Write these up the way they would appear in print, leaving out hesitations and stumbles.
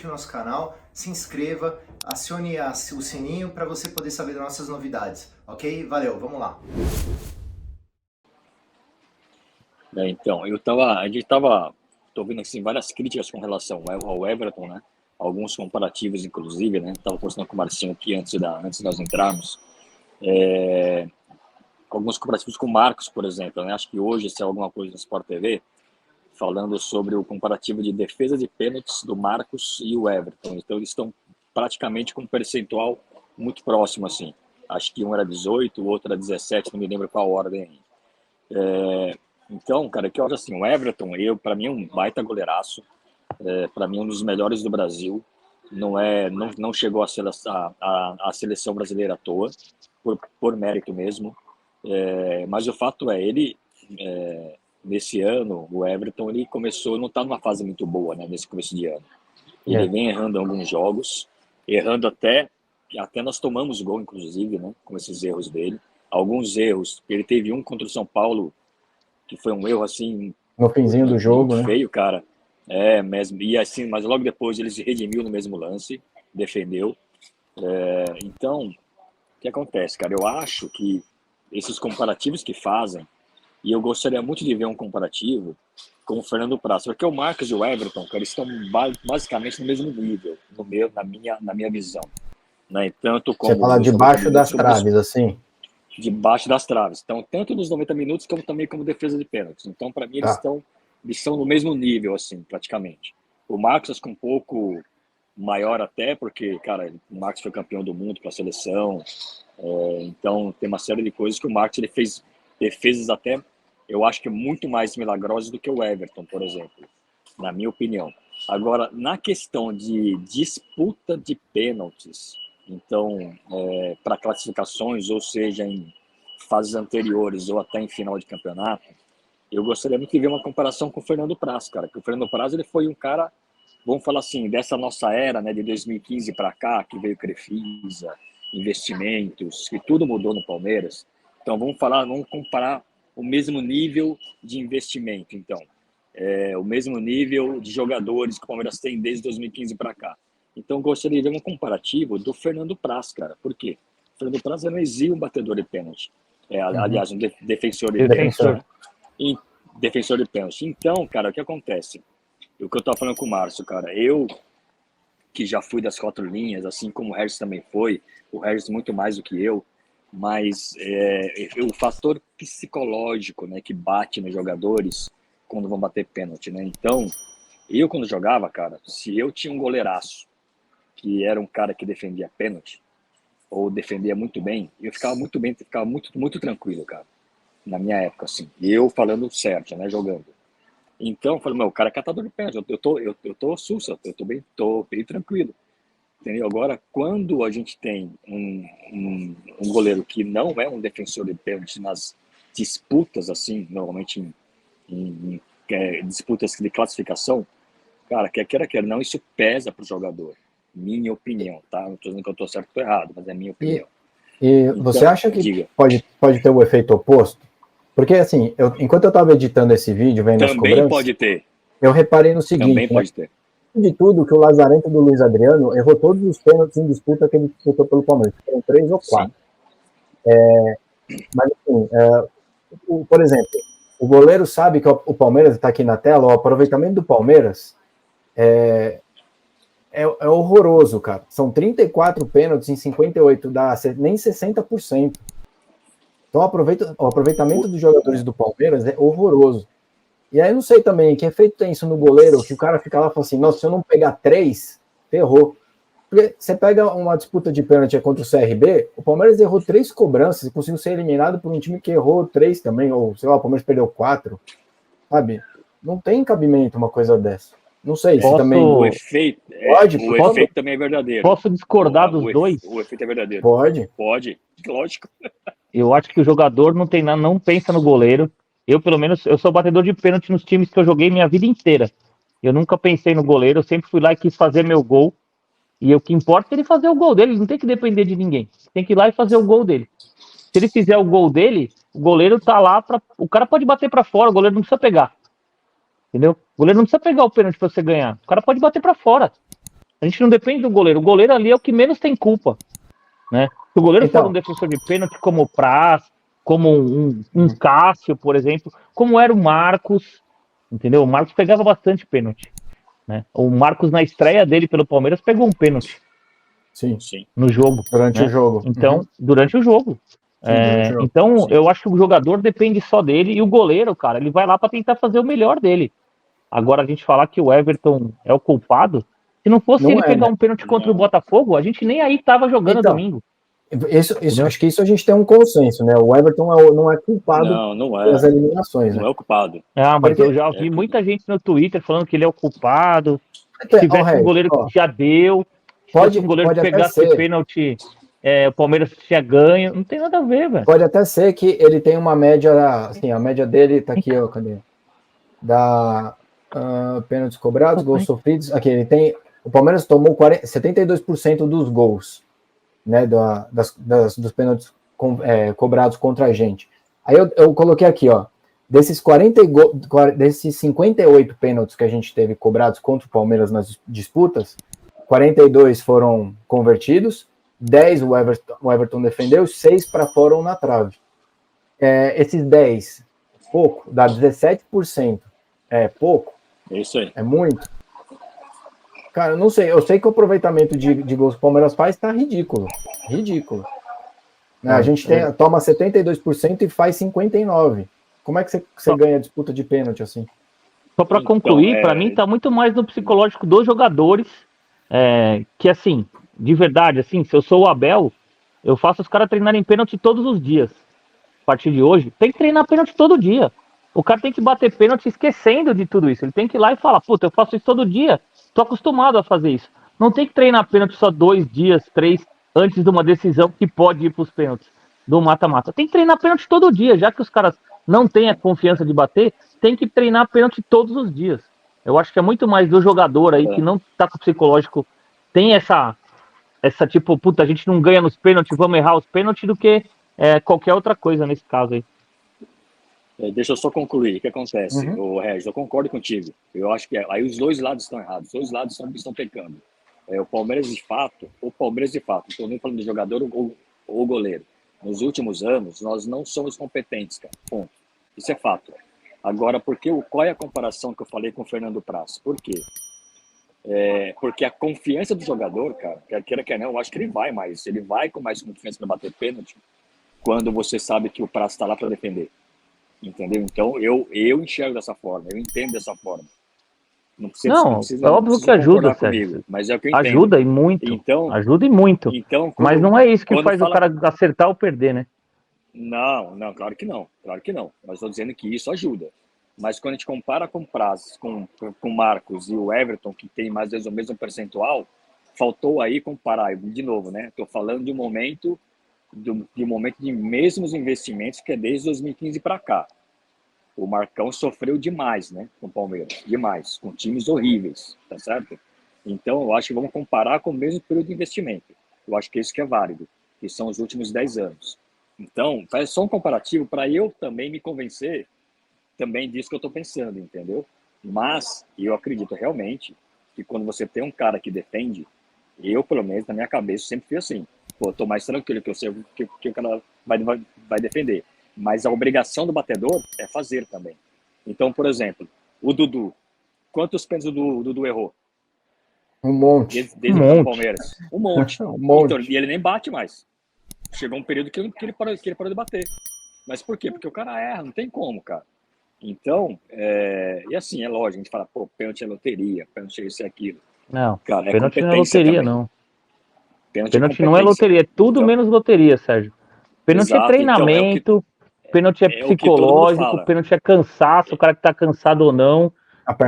no nosso canal, se inscreva, acione o sininho para você poder saber das nossas novidades, ok? Valeu, vamos lá! Então, tô vendo assim, várias críticas com relação ao Everton, né? Alguns comparativos, inclusive, né? Tava conversando com o Marcinho aqui antes de nós entrarmos. Alguns comparativos com o Marcos, por exemplo, né? Acho que hoje, se é alguma coisa no Sport TV, falando sobre o comparativo de defesa de pênaltis do Marcos e o Everton. Então, eles estão praticamente com um percentual muito próximo, assim. Acho que um era 18, o outro era 17, não me lembro qual ordem. Então, cara, que eu acho assim, o Everton, para mim é um baita goleiraço, para mim é um dos melhores do Brasil, não chegou a seleção brasileira à toa, por mérito mesmo, mas o fato ele, nesse ano, o Everton, ele começou, não está numa fase muito boa, né, nesse começo de ano. Ele vem errando em alguns jogos, errando até nós tomamos gol, inclusive, né, com esses erros dele. Alguns erros, ele teve um contra o São Paulo, que foi um erro, assim, no finzinho do jogo, muito né? feio, cara. Mesmo, e assim, mas logo depois ele se redimiu no mesmo lance, defendeu. Então, o que acontece, cara? Eu acho que esses comparativos que fazem, e eu gostaria muito de ver um comparativo com o Fernando Praz, porque o Marcos e o Everton, cara, eles estão basicamente no mesmo nível, na minha visão. Né? Tanto como você fala debaixo das traves, assim? Debaixo das traves. Então, tanto nos 90 minutos, como também como defesa de pênaltis. Então, para mim, eles estão no mesmo nível, assim, praticamente. O Marcos, acho que um pouco maior até, porque, cara, o Marcos foi campeão do mundo com a seleção. Então, tem uma série de coisas que o Marcos ele fez defesas até, eu acho que muito mais milagrosas do que o Everton, por exemplo, na minha opinião. Agora, na questão de disputa de pênaltis, então, para classificações, ou seja, em fases anteriores ou até em final de campeonato, eu gostaria muito de ver uma comparação com o Fernando Praz, cara, que o Fernando Praz ele foi um cara, vamos falar assim, dessa nossa era, né, de 2015 para cá, que veio Crefisa, investimentos, que tudo mudou no Palmeiras. Então, vamos comparar o mesmo nível de investimento, então. O mesmo nível de jogadores que o Palmeiras tem desde 2015 para cá. Então, gostaria de ver um comparativo do Fernando Praz, cara. Por quê? O Fernando Praz é um exímio batedor de pênalti. Aliás, um defensor de pênalti. Né? Defensor de pênalti. Então, cara, o que acontece? O que eu tava falando com o Márcio, cara, eu que já fui das 4 linhas, assim como o Regis também foi, o Regis muito mais do que eu, mas o fator psicológico, né, que bate nos jogadores quando vão bater pênalti, né? Então, eu quando jogava, cara, se eu tinha um goleiraço que era um cara que defendia pênalti, ou defendia muito bem, eu ficava muito bem, ficava muito tranquilo, cara, na minha época, assim. Eu falando certo, né, jogando. Então, eu falei, o cara é catador de pênalti, eu tô sussa, tô bem tranquilo. Entendeu? Agora, quando a gente tem um goleiro que não é um defensor de pênalti nas disputas, assim, normalmente em disputas de classificação, cara, quer não, isso pesa pro jogador. Minha opinião, tá? Não tô dizendo que eu tô certo ou errado, mas é minha opinião. Então, você acha que pode ter o efeito oposto? Porque, assim, enquanto eu estava editando esse vídeo, vendo as cobranças... Também pode ter. Eu reparei no seguinte... Também pode ter. De tudo, que o Lazarento do Luiz Adriano errou todos os pênaltis em disputa que ele disputou pelo Palmeiras. Foram 3 ou 4. Mas, assim, por exemplo, o goleiro sabe que o Palmeiras está aqui na tela, o aproveitamento do Palmeiras é horroroso, cara. São 34 pênaltis em 58, dá nem 60%. Então, o aproveitamento dos jogadores do Palmeiras é horroroso. E aí, eu não sei também que efeito tem isso no goleiro, que o cara fica lá e fala assim, nossa, se eu não pegar 3, ferrou. Porque você pega uma disputa de pênalti contra o CRB, o Palmeiras errou 3 cobranças e conseguiu ser eliminado por um time que errou 3 também, ou sei lá, o Palmeiras perdeu 4, sabe? Não tem cabimento uma coisa dessa. Não sei se também... O efeito, efeito também é verdadeiro. Posso discordar dos dois? O efeito é verdadeiro. Pode, lógico. Eu acho que o jogador não pensa no goleiro. Eu, pelo menos, eu sou batedor de pênalti nos times que eu joguei minha vida inteira. Eu nunca pensei no goleiro, eu sempre fui lá e quis fazer meu gol. E o que importa é ele fazer o gol dele, ele não tem que depender de ninguém. Tem que ir lá e fazer o gol dele. Se ele fizer o gol dele, o goleiro tá lá pra... O cara pode bater pra fora, o goleiro não precisa pegar. Entendeu? O goleiro não precisa pegar o pênalti pra você ganhar. O cara pode bater pra fora. A gente não depende do goleiro. O goleiro ali é o que menos tem culpa, né? Se o goleiro Então, for um defensor de pênalti como o Praz, como um Cássio, por exemplo, como era o Marcos, entendeu? O Marcos pegava bastante pênalti, né? O Marcos, na estreia dele pelo Palmeiras, pegou um pênalti sim, Sim. no jogo, durante né? o jogo. Então, durante o jogo. Sim, durante o jogo. Então, Sim. eu acho que o jogador depende só dele e o goleiro, cara, ele vai lá para tentar fazer o melhor dele. Agora, a gente falar que o Everton é o culpado, se não fosse Não ele é, pegar né? um pênalti contra o Não. Botafogo, a gente nem aí tava jogando Então, domingo. Isso, acho que isso a gente tem um consenso, né? O Everton não é culpado Não pelas é. eliminações, Não né? é o culpado. Ah, mas Porque, eu já vi muita gente no Twitter falando que ele é o culpado. Se ó, tivesse um Regis, goleiro ó, que já deu, se fosse um goleiro pode que até pegasse ser, pênalti, o Palmeiras tinha ganho. Não tem nada a ver, velho. pode até ser que ele tem uma média, assim, a média dele tá aqui, ó, cadê? Da pênaltis cobrados, gols sofridos, aqui ele tem, o Palmeiras tomou 72% dos gols, né, dos pênaltis cobrados contra a gente. Aí eu coloquei aqui, ó, desses 58 pênaltis que a gente teve cobrados contra o Palmeiras nas disputas, 42 foram convertidos, 10 o Everton defendeu, 6 para fora ou na trave. Esses 10, pouco, dá 17%. É pouco? É isso aí. É muito? Cara, eu não sei. Eu sei que o aproveitamento de gols que o Palmeiras faz tá ridículo. Ridículo. Né? A gente toma 72% e faz 59%. Como é que você ganha a disputa de pênalti assim? Só para Então, concluir, para mim tá muito mais no psicológico dos jogadores, que assim, de verdade, assim, se eu sou o Abel, eu faço os caras treinarem pênalti todos os dias. A partir de hoje, tem que treinar pênalti todo dia. O cara tem que bater pênalti esquecendo de tudo isso. Ele tem que ir lá e falar, puta, eu faço isso todo dia, tô acostumado a fazer isso. Não tem que treinar pênalti só 2 dias, 3, antes de uma decisão que pode ir pros pênaltis do mata-mata. Tem que treinar pênalti todo dia, já que os caras não têm a confiança de bater, tem que treinar pênalti todos os dias. Eu acho que é muito mais do jogador aí que não tá com o psicológico, tem essa tipo, puta, a gente não ganha nos pênaltis, vamos errar os pênaltis, do que qualquer outra coisa nesse caso aí. Deixa eu só concluir. O que acontece, Regis? Eu concordo contigo. Eu acho que aí os dois lados estão errados. Os dois lados estão pecando. O Palmeiras de fato, não estou nem falando de jogador ou goleiro. Nos últimos anos, nós não somos competentes, cara. Ponto. Isso é fato. Agora, qual é a comparação que eu falei com o Fernando Praz? Por quê? Porque a confiança do jogador, cara, quer queira, quer não, eu acho que ele vai com mais confiança para bater pênalti quando você sabe que o Praz está lá para defender. Entendeu? Então, eu enxergo dessa forma, eu entendo dessa forma. Não precisa, é óbvio que ajuda, comigo, mas é o que eu entendo. Ajuda e muito. Então, ajuda e muito. Mas não é isso que faz o cara acertar ou perder, né? Não, claro que não. Claro que não. Mas estou dizendo que isso ajuda. Mas quando a gente compara com o Praz, com o Marcos e o Everton, que tem mais ou menos o mesmo percentual, faltou aí comparar. De novo, né? Estou falando de um momento de mesmos investimentos que é desde 2015 para cá. O Marcão sofreu demais, né, com o Palmeiras, demais, com times horríveis, tá certo? Então, eu acho que vamos comparar com o mesmo período de investimento. Eu acho que isso que é válido, que são os últimos 10 anos. Então, faz só um comparativo para eu também me convencer também disso que eu estou pensando, entendeu? Mas eu acredito realmente que quando você tem um cara que defende, eu, pelo menos, na minha cabeça, sempre fui assim. Pô, tô mais tranquilo que eu sei que o cara vai defender. Mas a obrigação do batedor é fazer também. Então, por exemplo, o Dudu. Quantos pênaltis o Dudu errou? Um monte. Desde o Palmeiras. Um monte. Um monte. Então, e ele nem bate mais. Chegou um período que ele parou de bater. Mas por quê? Porque o cara erra, não tem como, cara. Então, e assim, é lógico, a gente fala, pô, pênalti é loteria, pênalti é isso e aquilo. Não, cara, pênalti não é loteria, também. não. Pênalti não é loteria, é tudo menos loteria, Sérgio. Pênalti é treinamento, pênalti é psicológico, pênalti é cansaço, o cara que tá cansado ou não.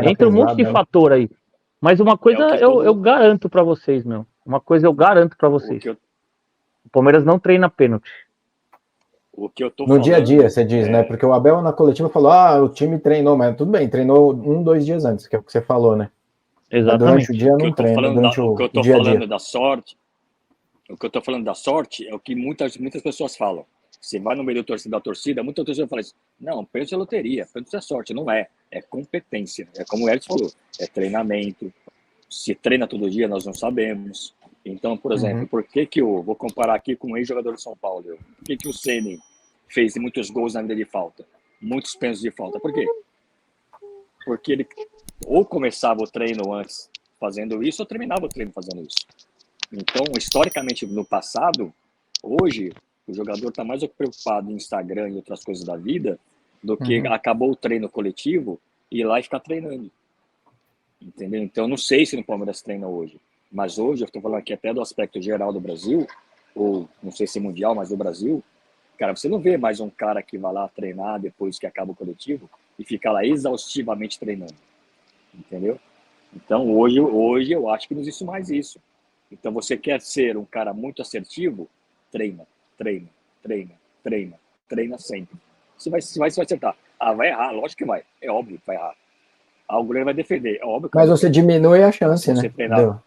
Entra um monte de fator aí. Mas uma coisa eu garanto pra vocês, meu. Uma coisa eu garanto pra vocês. O Palmeiras não treina pênalti. No dia a dia, você diz, né? Porque o Abel na coletiva falou, o time treinou, mas tudo bem, treinou 2 dias antes, que é o que você falou, né? Exatamente. Mas durante o dia não treina, durante o dia a dia. O que eu tô falando da sorte é o que muitas pessoas falam. Você vai no meio da torcida, muita torcida fala assim, não, pênalti é loteria, pênalti é sorte. Não é. É competência. É como o Edson falou, é treinamento, Se treina todo dia, nós não sabemos. Então, por exemplo, por que eu vou comparar aqui com um ex-jogador de São Paulo? Por que o Ceni fez muitos gols na vida de falta? Muitos pênaltis de falta. Por quê? Porque ele ou começava o treino antes fazendo isso, ou terminava o treino fazendo isso. Então, historicamente, no passado, hoje, o jogador está mais preocupado em Instagram e outras coisas da vida do que acabou o treino coletivo e ir lá e ficar treinando. Entendeu? Então, não sei se no Palmeiras treina hoje. Mas hoje, eu estou falando aqui até do aspecto geral do Brasil, ou não sei se mundial, mas do Brasil, cara, você não vê mais um cara que vai lá treinar depois que acaba o coletivo e fica lá exaustivamente treinando. Entendeu? Então, hoje eu acho que não existe mais isso. Então, você quer ser um cara muito assertivo? Treina sempre. Você vai acertar. Ah, vai errar, lógico que vai. É óbvio que vai errar. O goleiro vai defender, é óbvio que Mas você diminui a chance, né? Treinar.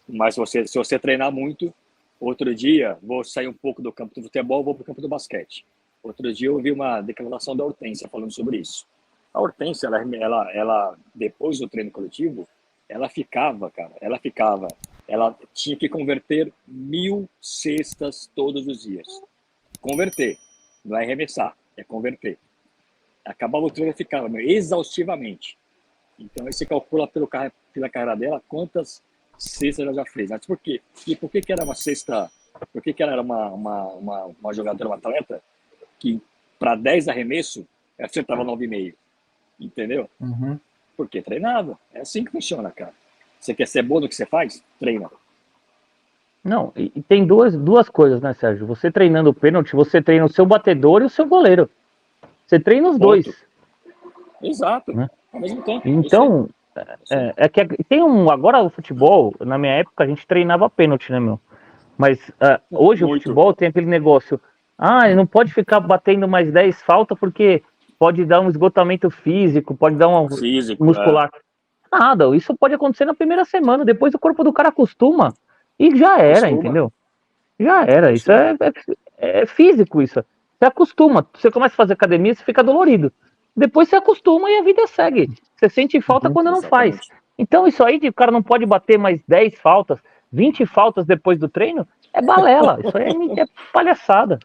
Mas se você treinar muito, outro dia, vou sair um pouco do campo do futebol, vou para o campo do basquete. Outro dia eu vi uma declaração da Hortência falando sobre isso. A Hortência, ela depois do treino coletivo, ela tinha que converter 1000 cestas todos os dias. Converter, não é arremessar, é converter. Acabava o treino e ficava exaustivamente. Então, aí você calcula pela carreira dela quantas cestas ela já fez. Mas por quê? E por que era uma cesta? Por que ela era uma jogadora, uma atleta que para 10 arremesso ela acertava 9,5? Entendeu? Porque treinava. É assim que funciona, cara. Você quer ser bom no que você faz? Treina. Não, e tem duas coisas, né, Sérgio? Você treinando o pênalti, você treina o seu batedor e o seu goleiro. Você treina os dois. Exato. Né? Ao mesmo tempo. Então, que tem agora o futebol, na minha época a gente treinava pênalti, né, meu? Mas hoje o futebol tem aquele negócio, ele não pode ficar batendo mais 10 faltas porque pode dar um esgotamento físico, pode dar um muscular. Nada, isso pode acontecer na primeira semana, depois o corpo do cara acostuma e já era, entendeu? Já era, isso é físico isso. Você acostuma, você começa a fazer academia, você fica dolorido. Depois você acostuma e a vida segue. Você sente falta quando não faz. Então isso aí de o cara não pode bater mais 10 faltas, 20 faltas depois do treino, é balela. Isso aí é palhaçada.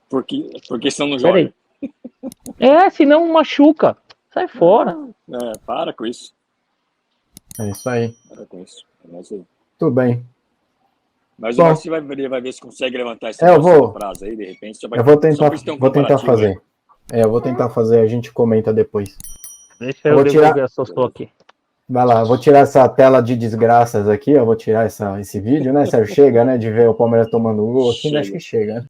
Porque senão não joga. Senão machuca. Sai fora. Para com isso. É isso aí. Para com isso. Tudo bem. Mas o Marcinho vai ver se consegue levantar esse prazo aí, de repente. Eu vou tentar fazer. Eu vou tentar fazer, a gente comenta depois. Deixa eu devolver a Sossô aqui. Vai lá, vou tirar essa tela de desgraças aqui, eu vou tirar esse vídeo, né, Sérgio? Chega, né, de ver o Palmeiras tomando gol aqui, acho que chega, né?